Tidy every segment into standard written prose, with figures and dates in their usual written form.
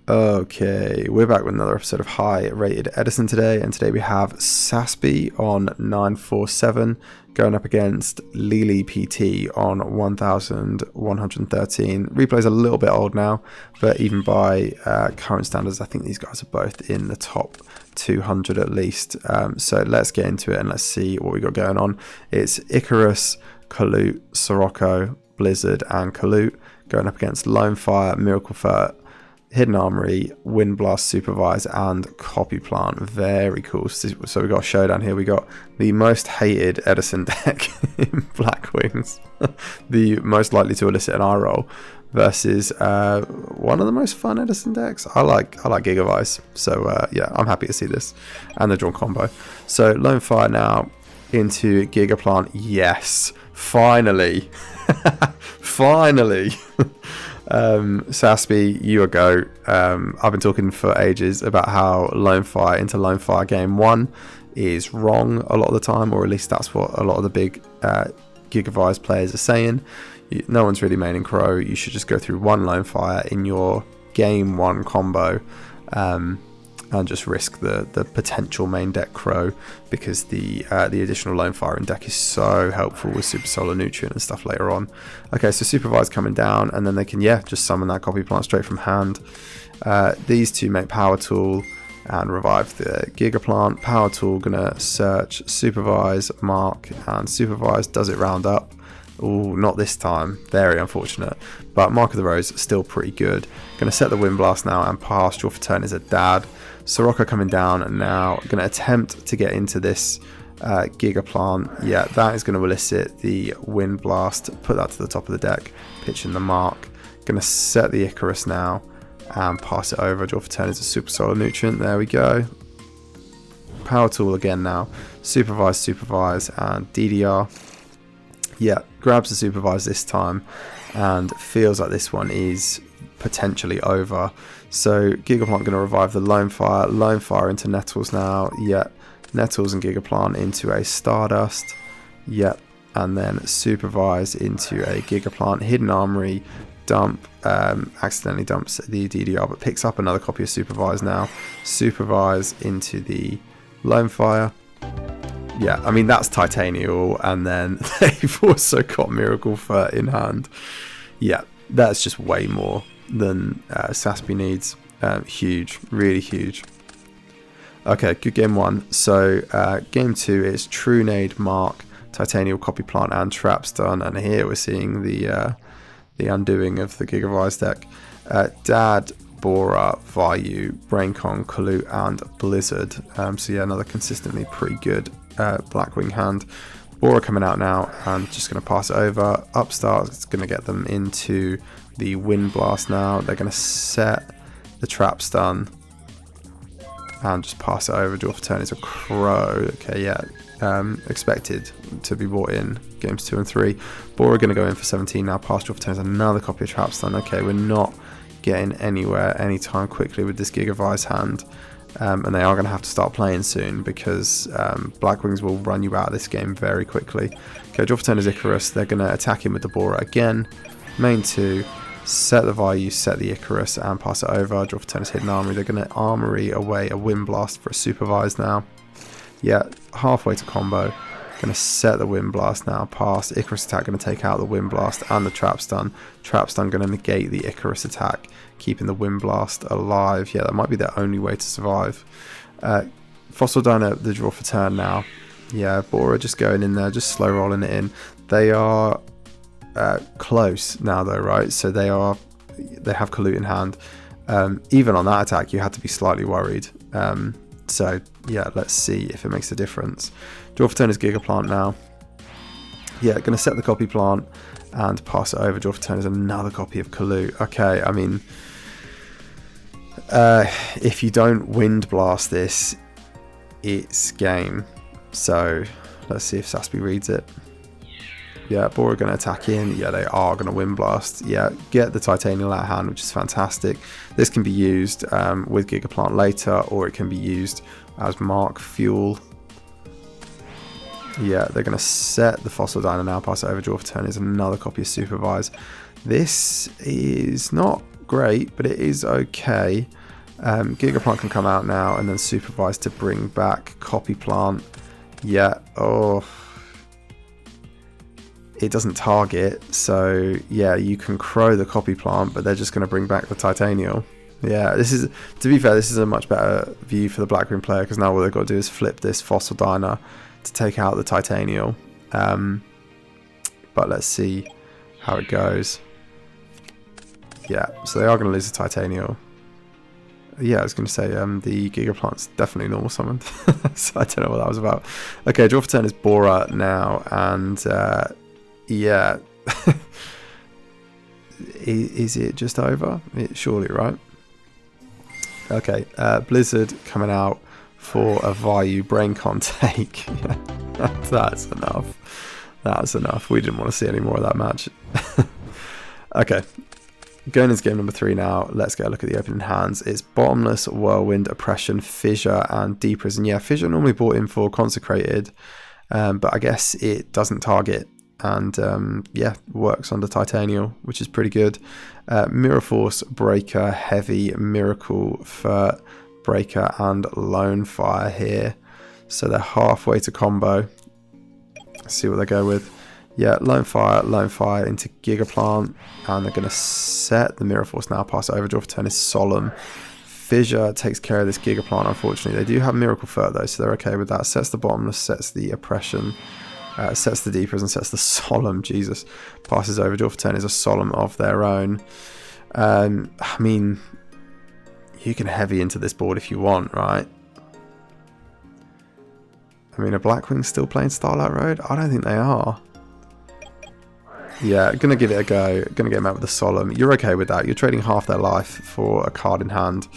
Okay, we're back with another episode of High Rated Edison today, and today we have Saspy on 947 going up against Lily PT on 1113. Replay's a little bit old now, but even by current standards, I think these guys are both in the top 200 at least. So let's get into it and let's see what we got going on. It's Icarus, Kalut, Sirocco, Blizzard, and Kalut going up against Lonefire, Miracle Fur, Hidden Armory, Wind Blast, Supervise, and Copy Plant. Very cool. So we got a showdown here. We got the most hated Edison deck in Blackwings, the most likely to elicit an eye roll, versus one of the most fun Edison decks. I like Gigavise. So yeah, I'm happy to see this and the drawn combo. So Lonefire now into Gigaplant. Yes, finally, finally. Saspy, you a goat. I've been talking for ages about how Lonefire into Lonefire game 1 is wrong a lot of the time, or at least that's what a lot of the big Gigavise players are saying. No one's really maining Crow. You should just go through one Lonefire in your game 1 combo and just risk the potential main deck Crow, because the additional Lonefire in deck is so helpful with Super Solar Nutrient and stuff later on. Okay, so Supervise coming down, and then they can just summon that Copy Plant straight from hand. These two make Power Tool and revive the Gigaplant. Power Tool gonna search, Supervise, mark, and Supervise does it round up. Oh, not this time. Very unfortunate. But Mark of the Rose still pretty good. Gonna set the Wind Blast now and pass. Draw for turn is a dad. Sirocco coming down and now going to attempt to get into this Gigaplant. Yeah, that is going to elicit the Wind Blast. Put that to the top of the deck. Pitching the Mark. Going to set the Icarus now and pass it over. Draw for turn is a Super Solar Nutrient. There we go. Power Tool again now. Supervise, Supervise, and DDR. Yeah, grabs the Supervise this time and feels like this one is potentially over. So Gigaplant going to revive the Lonefire into Nettles now. Yeah, Nettles and Gigaplant into a Stardust. Yeah, and then Supervise into a Gigaplant. Hidden Armory, dump, accidentally dumps the DDR, but picks up another copy of Supervise now. Supervise into the Lonefire. Yeah, I mean that's Titanial, and then they've also got Miracle Fur in hand. Yeah, that's just way more than Saspy needs. Huge, really huge. Okay, good game 1. So game 2 is True Nade, Mark, Titanial, Copy Plant, and Traps done. And here we're seeing the undoing of the Gigavise deck. Dad, Bora, Vayu, Braincon, Kalut, and Blizzard. So yeah, another consistently pretty good Blackwing hand. Bora coming out now and just going to pass it over. Upstart is going to get them into the Wind Blast now. They're going to set the Trap Stun and just pass it over. Draw for turn is a Crow. Okay, yeah. Expected to be brought in games 2 and 3. Bora going to go in for 17 now. Pass. Draw for turn is another copy of Trap Stun. Okay, we're not getting anywhere anytime quickly with this Gigavise hand. And they are going to have to start playing soon, because Blackwings will run you out of this game very quickly. Okay, draw for turn is Icarus. They're going to attack him with the Bora again. Main 2, set the Vayu, set the Icarus, and pass it over. Draw for turn is Hidden Armory. They're going to Armory away a Wind Blast for a Supervise now. Yeah, halfway to combo. Going to set the Wind Blast now, pass. Icarus attack going to take out the Wind Blast and the Trap Stun. Trap Stun going to negate the Icarus attack, keeping the Wind Blast alive. Yeah, that might be their only way to survive. Fossil Dino, the draw for turn now. Yeah, Bora just going in there, just slow rolling it in. They are close now though, right? So they have Kalut in hand. Even on that attack, you had to be slightly worried. So yeah, let's see if it makes a difference. Draw for turn is Gigaplant now. Yeah, going to set the Copy Plant and pass it over. Draw for turn is another copy of Kalut. Okay, I mean, if you don't Wind Blast this, it's game. So let's see if Saspy reads it. Yeah, Bora going to attack in. Yeah, they are going to Wind Blast. Yeah, get the Titanial out of hand, which is fantastic. This can be used with Gigaplant later, or it can be used as Mark Fuel. Yeah, they're going to set the Fossil Dino now, pass it over. Draw for turn is another copy of Supervise. This is not great, but it is okay. Gigaplant can come out now, and then Supervise to bring back Copy Plant. Yeah, oh, it doesn't target, so yeah, you can crow the Copy Plant, but they're just going to bring back the Titanial. Yeah, this is, to be fair, this is a much better view for the Blackwing player, because now all they've got to do is flip this Fossil Diner to take out the Titanial. But let's see how it goes. Yeah, so they are going to lose the Titanial. Yeah, I was going to say the Gigaplant's definitely normal summoned. So I don't know what that was about. Okay, draw for turn is Bora now, and yeah. Is it just over? Surely, right? Okay, Blizzard coming out for a Vayu Braincon take. Yeah, that's enough. That's enough. We didn't want to see any more of that match. Okay, going into game number 3 now. Let's get a look at the opening hands. It's Bottomless, Whirlwind, Oppression, Fissure, and Deep Prison. Yeah, Fissure normally bought in for Consecrated, but I guess it doesn't target. And yeah, works under Titanial, which is pretty good. Mirror Force, Breaker, Heavy, Miracle, Furt, Breaker, and Lone Fire here. So they're halfway to combo. Let's see what they go with. Yeah, Lone Fire into Gigaplant, and they're going to set the Mirror Force now. Pass it over. Draw for turn is Solemn. Fissure takes care of this Gigaplant, unfortunately. They do have Miracle Furt though, so they're okay with that. Sets the Bottomless, sets the Oppression. Sets the Deep Prison, sets the Solemn. Jesus. Passes over. Draw for turn is a Solemn of their own. I mean, you can heavy into this board if you want, right? I mean, are Blackwings still playing Starlight Road? I don't think they are. Yeah, gonna give it a go. Gonna get them out with the Solemn. You're okay with that. You're trading half their life for a card in hand.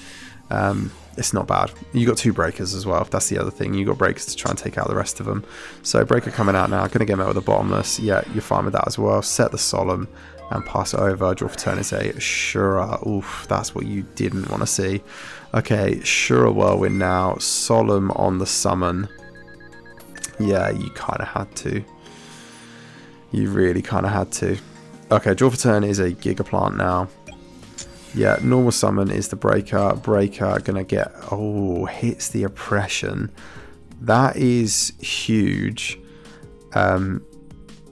It's not bad. You got 2 breakers as well. That's the other thing. You got breakers to try and take out the rest of them. So breaker coming out now. Gonna get them out with a Bottomless. Yeah, you're fine with that as well. Set the Solemn and pass it over. Draw for turn is a Shura. Oof, that's what you didn't want to see. Okay, Shura Whirlwind now. Solemn on the summon. Yeah, you kind of had to. You really kind of had to. Okay, draw for turn is a Gigaplant now. Yeah, normal summon is the Breaker. Breaker gonna get... Oh, hits the Oppression. That is huge.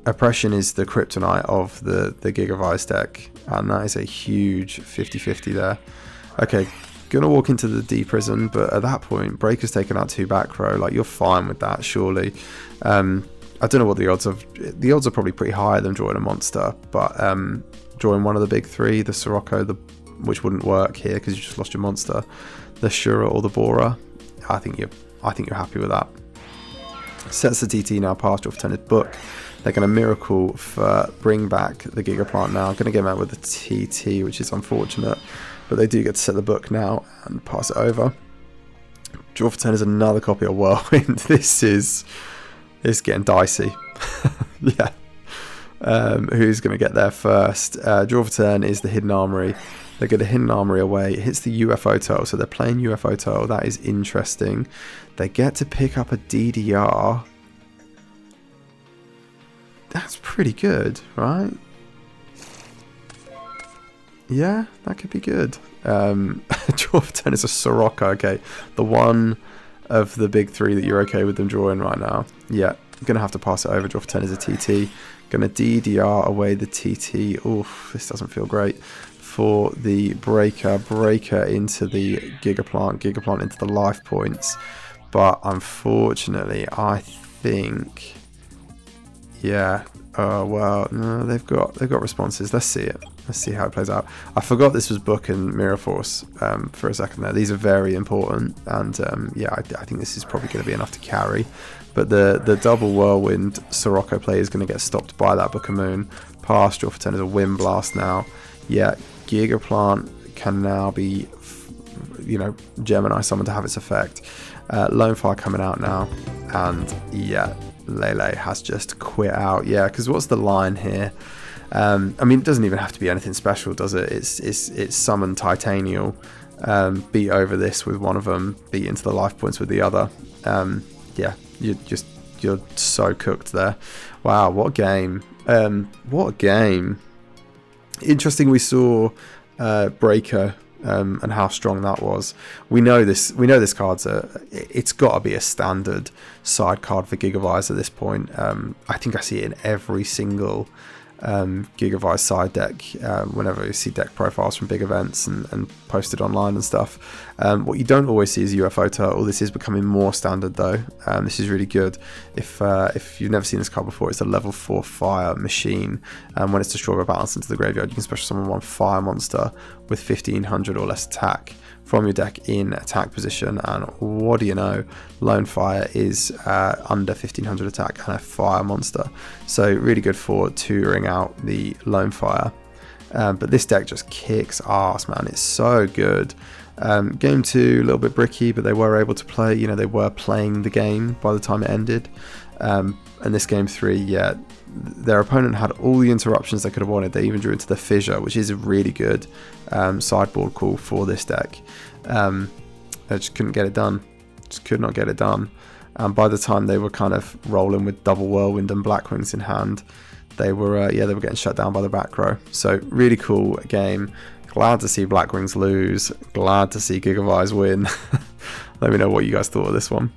Oppression is the Kryptonite of the Gigavise deck. And that is a huge 50-50 there. Okay, gonna walk into the Deep Prison, but at that point, Breaker's taken out 2 back row. Like, you're fine with that, surely. I don't know what the odds of... The odds are probably pretty high than drawing a monster, but drawing one of the big 3, the Sirocco, which wouldn't work here because you just lost your monster, the Shura or the Bora, I think you're happy with that. Sets the TT now, pass, draw for turn is Book. They're going to Miracle for bring back the Gigaplant now. Going to get them out with the TT, which is unfortunate, but they do get to set the Book now and pass it over. Draw for turn is another copy of Whirlwind. This is... It's getting dicey. Yeah. Who's going to get there first? Draw for turn is the Hidden Armory. They get a Hidden Armory away. It hits the UFO Turtle, so they're playing UFO Turtle. That is interesting. They get to pick up a DDR. That's pretty good, right? Yeah, that could be good. Draw for turn is a Sirocco. Okay, the one of the big 3 that you're okay with them drawing right now. Yeah, I'm going to have to pass it over. Draw for turn is a TT. Going to DDR away the TT. Oof, this doesn't feel great. For the Breaker. Breaker into the Gigaplant. Gigaplant into the life points. But unfortunately, I think... Yeah. Oh, well, no, they've got responses. Let's see it. Let's see how it plays out. I forgot this was Book and Mirror Force for a second there. These are very important, and yeah, I think this is probably going to be enough to carry. But the double Whirlwind Sirocco play is going to get stopped by that Book of Moon. Pass, draw for turn is a Wind Blast now. Yeah, Gigaplant can now be, you know, Gemini summoned to have its effect. Lone Fire coming out now, and yeah, Lele has just quit out. Yeah, because what's the line here? I mean, it doesn't even have to be anything special, does it? It's summon Titanial, beat over this with one of them, beat into the life points with the other. Yeah, you're so cooked there. Wow, what a game! What a game! Interesting. We saw Breaker and how strong that was. We know this card's it's got to be a standard side card for Gigavise at this point. I think I see it in every single Gigavise side deck whenever you see deck profiles from big events and posted online and stuff. What you don't always see is UFO Turtle. This is becoming more standard though. This is really good. If you've never seen this card before, it's a level 4 fire machine. When it's destroyed by balance into the graveyard, you can special summon one fire monster with 1500 or less attack from your deck in attack position, and what do you know, Lone Fire is under 1500 attack and a fire monster, so really good for touring out the Lone Fire. But this deck just kicks ass, man. It's so good. Game 2 a little bit bricky, but they were able to play, they were playing the game by the time it ended. And this game 3, yeah, their opponent had all the interruptions they could have wanted. They even drew into the Fissure, which is a really good sideboard call for this deck. They just couldn't get it done. Just could not get it done. And by the time they were kind of rolling with double Whirlwind and Blackwings in hand, they were getting shut down by the back row. So really cool game. Glad to see Blackwings lose. Glad to see Gigavise win. Let me know what you guys thought of this one.